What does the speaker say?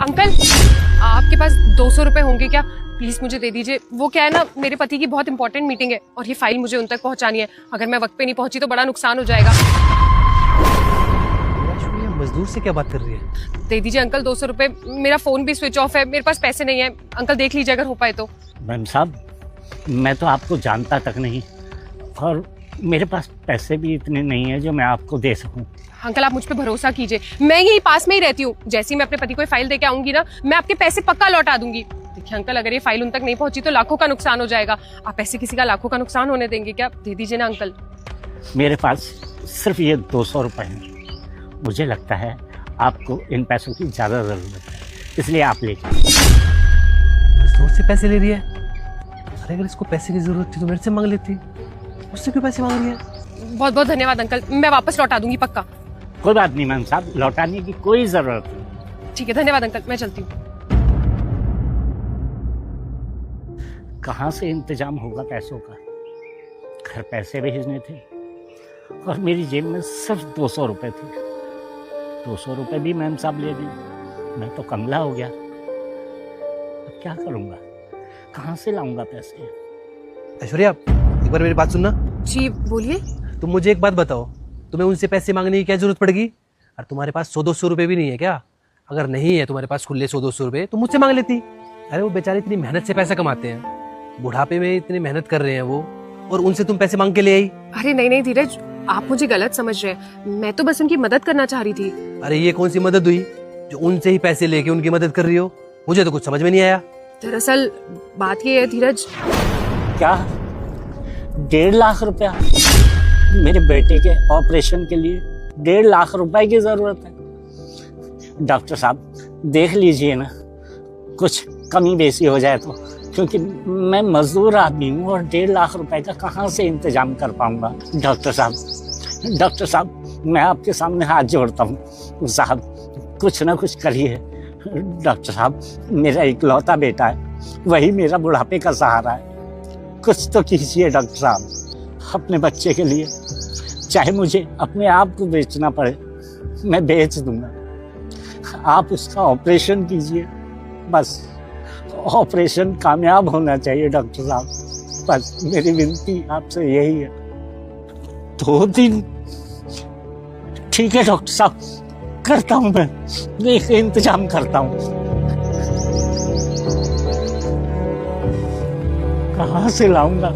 Uncle, आपके पास 200 रुपए होंगे क्या? प्लीज मुझे दे दीजिए। वो क्या है ना, मेरे पति की बहुत इंपॉर्टेंट मीटिंग है और ये फाइल मुझे उन तक पहुंचानी है। अगर मैं वक्त पे नहीं पहुंची तो बड़ा नुकसान हो जाएगा। मजदूर से क्या बात कर रही है? दे दीजिए अंकल 200 रुपए। मेरा फोन भी स्विच ऑफ है, मेरे पास पैसे नहीं है। अंकल देख लीजिए अगर हो पाए तो। मैम साहब, मैं तो आपको जानता तक नहीं और मेरे पास पैसे भी इतने नहीं है जो मैं आपको दे सकूं। अंकल आप मुझ पे भरोसा कीजिए, मैं यही पास में ही रहती हूँ। जैसे ही मैं अपने पति को फाइल देके आऊंगी ना, मैं आपके पैसे पक्का लौटा दूंगी। देखिए अंकल, अगर ये फाइल उन तक नहीं पहुंची तो लाखों का नुकसान हो जाएगा। आप ऐसे किसी का लाखों का नुकसान होने देंगे क्या? दे दीजिए ना अंकल। मेरे पास सिर्फ ये 200 रुपये हैं। मुझे लगता है आपको इन पैसों की ज़्यादा ज़रूरत है, इसलिए आप ले जाइए। मजदूर से पैसे ले रही है? अरे अगर इसको पैसे की जरूरत थी तो मेरे से मांग लेती, उससे क्यों पैसे मांग रही है? बहुत बहुत धन्यवाद अंकल, मैं वापस लौटा दूंगी पक्का। कोई बात नहीं मैम साहब, लौटाने की कोई ज़रूरत नहीं। ठीक है, धन्यवाद अंकल, मैं चलती हूँ। कहाँ से इंतजाम होगा पैसों का? घर पैसे भेजने थे और मेरी जेब में सिर्फ 200 रुपये थे। 200 रुपये भी मैम साहब ले गई। मैं तो कमला हो गया। अब क्या करूँगा? कहाँ से लाऊंगा पैसे? ऐश्वर्या, एक बार मेरी बात सुनना। जी बोलिए। तुम मुझे एक बात बताओ, तुम्हें उनसे पैसे मांगने की क्या जरूरत पड़ेगी? और तुम्हारे पास 100-200 रुपए भी नहीं है क्या? अगर नहीं है तुम्हारे पास खुले 100-200 रुपए तो मुझसे मांग लेती। अरे वो बेचारे इतनी मेहनत से पैसा कमाते हैं, बुढ़ापे में इतनी मेहनत कर रहे हैं वो, और उनसे तुम पैसे मांग के ले आई? अरे नहीं नहीं धीरज, आप मुझे गलत समझ रहे हैं। मैं तो बस उनकी मदद करना चाह रही थी। अरे ये कौन सी मदद हुई जो उनसे ही पैसे लेके उनकी मदद कर रही हो? मुझे तो कुछ समझ में नहीं आया। दरअसल बात ये है धीरज। क्या 1.5 लाख रुपया? मेरे बेटे के ऑपरेशन के लिए 1.5 लाख रुपए की जरूरत है। डॉक्टर साहब देख लीजिए ना, कुछ कमी बेसी हो जाए तो, क्योंकि मैं मजदूर आदमी हूँ और 1.5 लाख रुपए का कहाँ से इंतजाम कर पाऊंगा। डॉक्टर साहब मैं आपके सामने हाथ जोड़ता हूँ साहब, कुछ ना कुछ करिए। डॉक्टर साहब मेरा इकलौता बेटा है, वही मेरा बुढ़ापे का सहारा है। कुछ तो कीजिए डॉक्टर साहब अपने बच्चे के लिए। चाहे मुझे अपने आप को बेचना पड़े, मैं बेच दूंगा। आप उसका ऑपरेशन कीजिए, बस ऑपरेशन कामयाब होना चाहिए डॉक्टर साहब। बस मेरी विनती आपसे यही है। 2 दिन ठीक है डॉक्टर साहब, करता हूँ मैं एक इंतजाम करता हूँ। कहाँ से लाऊंगा?